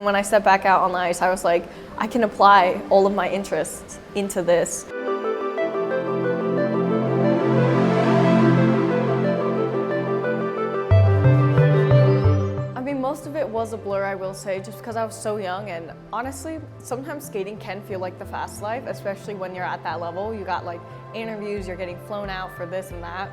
When I stepped back out on the ice, I was like, I can apply all of my interests into this. I mean, most of it was a blur, I will say, just because I was so young, and honestly, sometimes skating can feel like the fast life, especially when you're at that level. You got like interviews, you're getting flown out for this and that.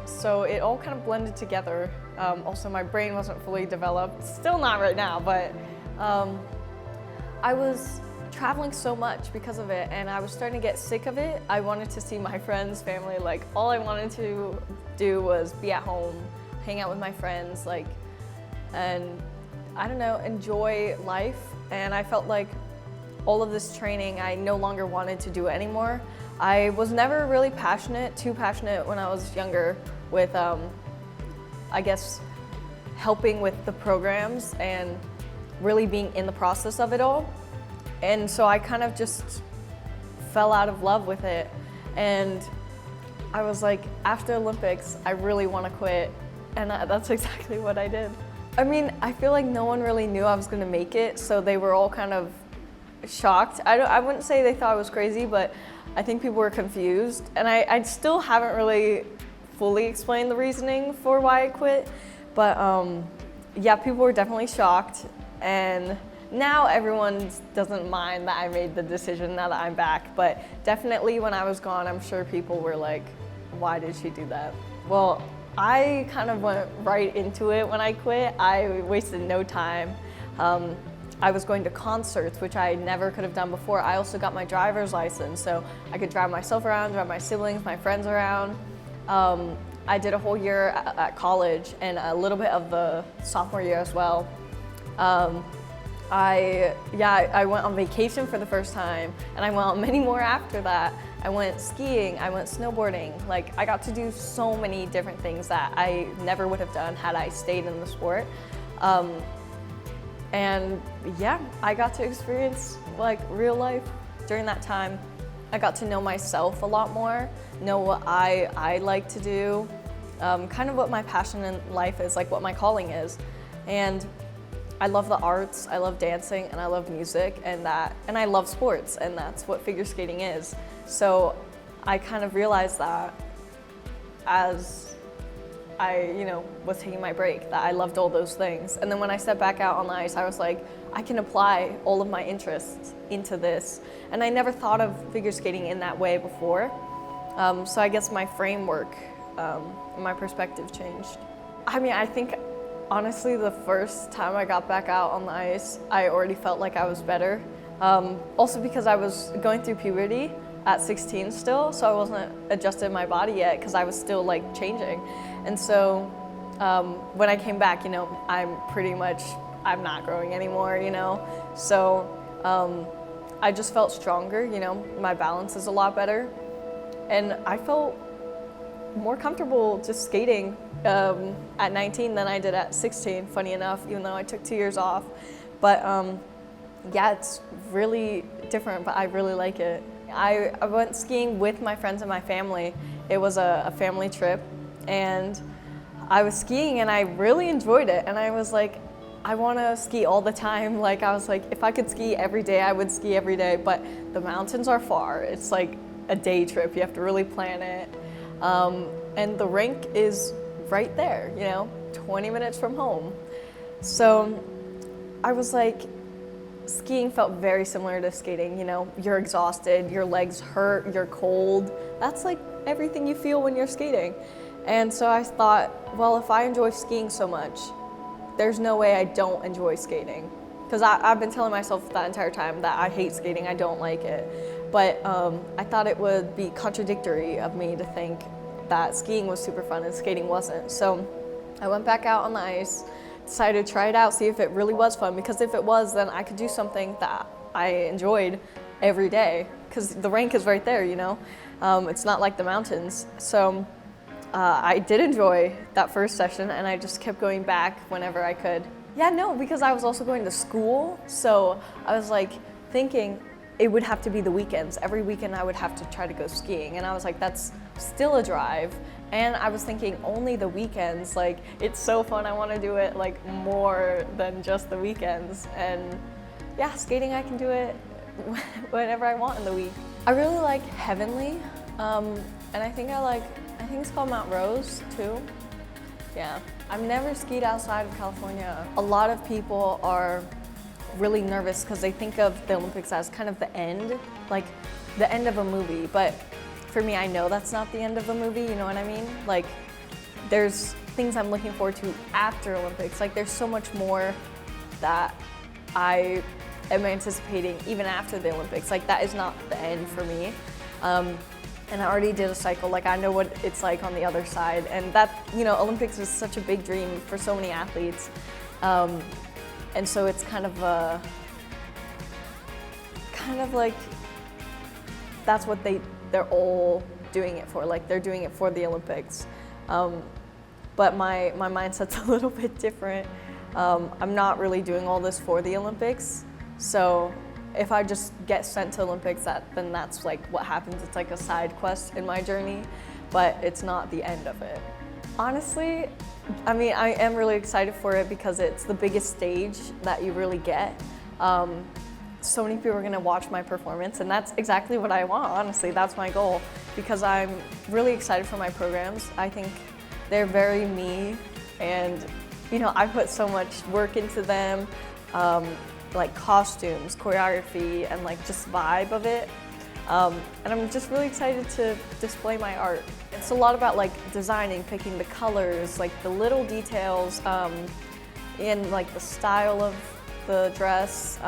So it all kind of blended together. Also, my brain wasn't fully developed, still not right now, but I was traveling so much because of it, and I was starting to get sick of it. I wanted to see my friends, family, like all I wanted to do was be at home, hang out with my friends, like, and I don't know, enjoy life. And I felt like all of this training, I no longer wanted to do it anymore. I was never really too passionate when I was younger with, I guess, helping with the programs and really being in the process of it all. And so I kind of just fell out of love with it. And I was like, after Olympics, I really want to quit. And that's exactly what I did. I mean, I feel like no one really knew I was going to make it, so they were all kind of shocked. I wouldn't say they thought I was crazy, but I think people were confused. And I still haven't really fully explained the reasoning for why I quit. But yeah, people were definitely shocked. And now everyone doesn't mind that I made the decision now that I'm back. But definitely when I was gone, I'm sure people were like, why did she do that? Well, I kind of went right into it when I quit. I wasted no time. I was going to concerts, which I never could have done before. I also got my driver's license, so I could drive myself around, drive my siblings, my friends around. I did a whole year at college and a little bit of the sophomore year as well. I went on vacation for the first time, and I went on many more after that. I went skiing, I went snowboarding. Like, I got to do so many different things that I never would have done had I stayed in the sport. And yeah, I got to experience like real life during that time. I got to know myself a lot more, know what I like to do, kind of what my passion in life is, like what my calling is. And I love the arts, I love dancing, and I love music, and I love sports, and that's what figure skating is. So I kind of realized that as I, was taking my break, that I loved all those things. And then when I stepped back out on the ice, I was like, I can apply all of my interests into this. And I never thought of figure skating in that way before. So I guess my framework, my perspective changed. I mean, I think honestly, the first time I got back out on the ice, I already felt like I was better. Also because I was going through puberty at 16 still, so I wasn't adjusted my body yet because I was still like changing. And so when I came back, I'm not growing anymore, So I just felt stronger, my balance is a lot better. And I felt more comfortable just skating at 19 than I did at 16, funny enough, even though I took 2 years off. But yeah, it's really different, but I really like it. I went skiing with my friends and my family. It was a family trip, and I was skiing and I really enjoyed it. And I was like, I want to ski all the time. Like, I was like, if I could ski every day, I would ski every day, but the mountains are far. It's like a day trip. You have to really plan it. And the rink is right there, 20 minutes from home. So I was like, skiing felt very similar to skating, you're exhausted, your legs hurt, you're cold. That's like everything you feel when you're skating. And so I thought, well, if I enjoy skiing so much, there's no way I don't enjoy skating. Because I've been telling myself that entire time that I hate skating, I don't like it. But I thought it would be contradictory of me to think that skiing was super fun and skating wasn't. So I went back out on the ice, decided to try it out, see if it really was fun, because if it was, then I could do something that I enjoyed every day, because the rink is right there, It's not like the mountains. So I did enjoy that first session, and I just kept going back whenever I could. Yeah, no, because I was also going to school, so I was like thinking it would have to be the weekends. Every weekend I would have to try to go skiing, and I was like, that's still a drive, And I was thinking only the weekends, like it's so fun, I want to do it like more than just the weekends. And yeah, skating, I can do it whenever I want in the week. I really like Heavenly, and I think it's called Mount Rose too. Yeah, I've never skied outside of California. A lot of people are really nervous because they think of the Olympics as kind of the end, like the end of a movie. But for me, I know that's not the end of a movie, you know what I mean? Like, there's things I'm looking forward to after Olympics. Like, there's so much more that I am anticipating even after the Olympics. Like, that is not the end for me. And I already did a cycle, like I know what it's like on the other side. And that, you know, Olympics is such a big dream for so many athletes. And so it's kind of like, that's what they're all doing it for. Like, they're doing it for the Olympics. But my mindset's a little bit different. I'm not really doing all this for the Olympics. So if I just get sent to Olympics, then that's like what happens. It's like a side quest in my journey, but it's not the end of it. Honestly, I mean, I am really excited for it because it's the biggest stage that you really get. So many people are gonna watch my performance, and that's exactly what I want, honestly. That's my goal, because I'm really excited for my programs. I think they're very me, and you know, I put so much work into them. Like costumes, choreography, and like just vibe of it. And I'm just really excited to display my art. It's a lot about like designing, picking the colors, like the little details, and like the style of the dress.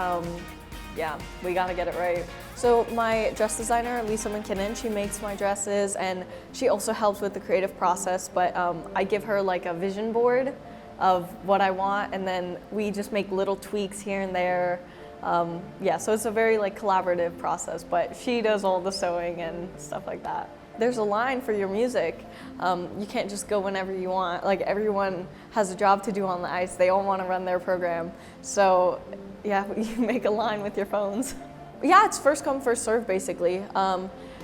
Yeah, we gotta get it right. So my dress designer, Alysa Liu, she makes my dresses, and she also helps with the creative process, but I give her like a vision board of what I want, and then we just make little tweaks here and there. Yeah, so it's a very like collaborative process, but she does all the sewing and stuff like that. There's a line for your music. You can't just go whenever you want. Like, everyone has a job to do on the ice. They all want to run their program. So yeah, you make a line with your phones. Yeah, it's first come, first serve, basically.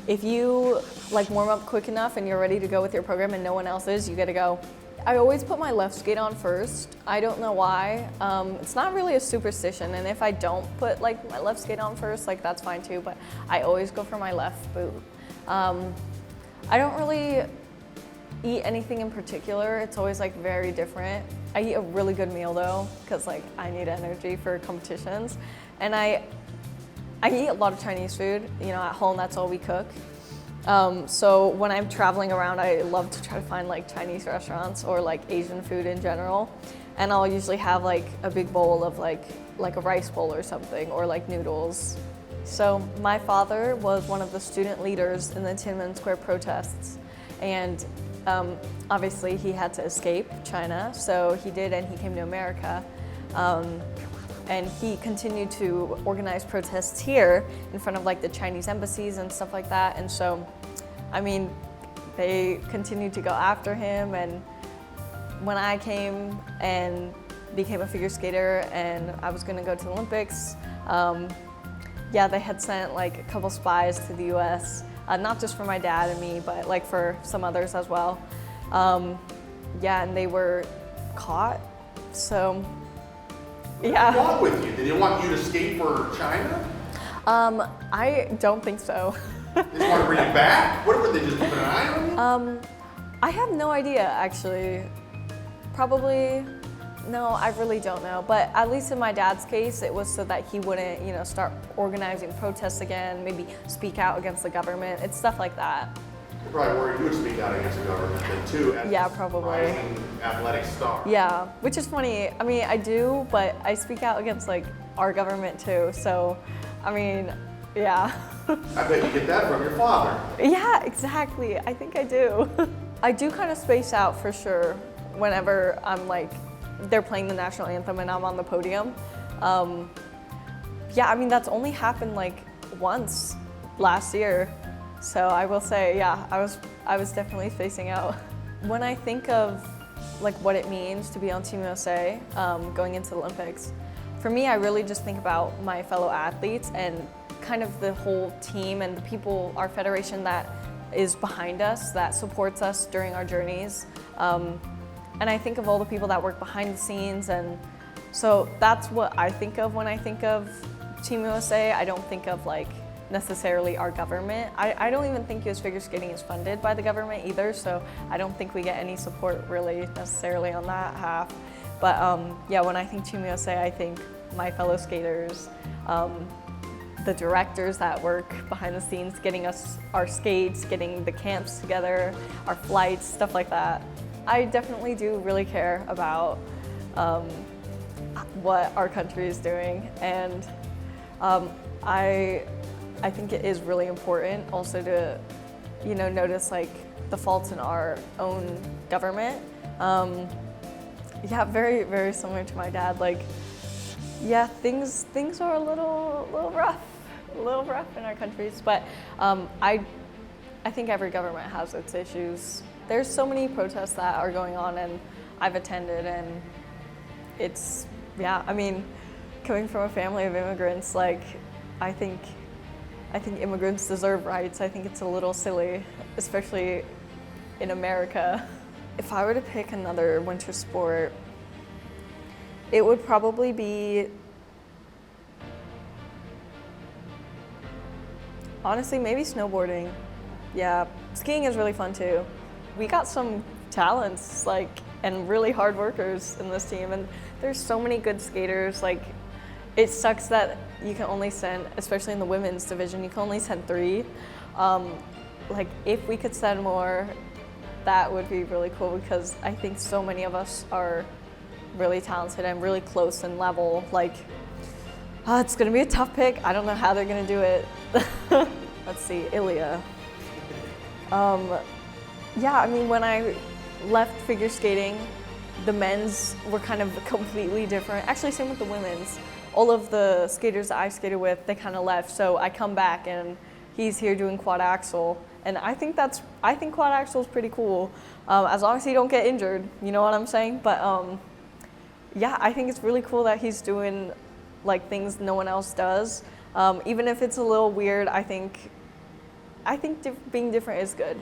If you like warm up quick enough and you're ready to go with your program and no one else is, you get to go. I always put my left skate on first. I don't know why. It's not really a superstition, and if I don't put like my left skate on first, like that's fine too, but I always go for my left boot. I don't really eat anything in particular. It's always like very different. I eat a really good meal though, because like I need energy for competitions. And I eat a lot of Chinese food. You know, at home that's all we cook. So when I'm traveling around, I love to try to find like Chinese restaurants or like Asian food in general. And I'll usually have like a big bowl of like a rice bowl or something, or like noodles. So my father was one of the student leaders in the Tiananmen Square protests. And obviously he had to escape China, so he did, and he came to America. And he continued to organize protests here in front of like the Chinese embassies and stuff like that. And so, I mean, they continued to go after him. And when I came and became a figure skater and I was gonna go to the Olympics, yeah, they had sent like a couple spies to the US, not just for my dad and me, but like for some others as well. Yeah, and they were caught, so. Yeah. What was wrong with you? Did they want you to skate for China? I don't think so. They just want to bring you back? What were they just keeping an eye on you? I have no idea, actually. Probably, no, I really don't know. But at least in my dad's case, it was so that he wouldn't, you know, start organizing protests again, maybe speak out against the government. It's stuff like that. You're probably worried you would speak out against the government then too, as yeah, probably. rising athletic star. Yeah, which is funny. I mean, I do, but I speak out against like our government too. So, I mean, yeah. I bet you get that from your father. Yeah, exactly. I think I do. I do kind of space out for sure whenever I'm like, they're playing the national anthem and I'm on the podium. Yeah, I mean, that's only happened like once last year. So I will say, yeah, I was definitely spacing out. When I think of like what it means to be on Team USA going into the Olympics, for me, I really just think about my fellow athletes and kind of the whole team and the people, our federation that is behind us, that supports us during our journeys. And I think of all the people that work behind the scenes, and so that's what I think of when I think of Team USA. I don't think of like necessarily our government. I don't even think US figure skating is funded by the government either, so I don't think we get any support really necessarily on that half. But yeah, when I think Team USA, I think my fellow skaters, the directors that work behind the scenes, getting us our skates, getting the camps together, our flights, stuff like that. I definitely do really care about what our country is doing, and I think it is really important also to, you know, notice like the faults in our own government. Yeah, very, very similar to my dad. Like, yeah, things are a little rough in our countries, but I think every government has its issues. There's so many protests that are going on, and I've attended, and it's, yeah, I mean, coming from a family of immigrants, like, I think immigrants deserve rights. I think it's a little silly, especially in America. If I were to pick another winter sport, it would probably be, honestly, maybe snowboarding. Yeah, skiing is really fun too. We got some talents, like, and really hard workers in this team, and there's so many good skaters. Like, it sucks that you can only send, especially in the women's division, you can only send 3. Like, if we could send more, that would be really cool, because I think so many of us are really talented and really close in level. Like, it's gonna be a tough pick. I don't know how they're gonna do it. Let's see, Ilya. Yeah, I mean, when I left figure skating, the men's were kind of completely different. Actually, same with the women's. All of the skaters that I skated with, they kind of left. So I come back and he's here doing quad axel. And I think quad axel is pretty cool, as long as he don't get injured, you know what I'm saying? But yeah, I think it's really cool that he's doing like things no one else does. Even if it's a little weird, I think being different is good.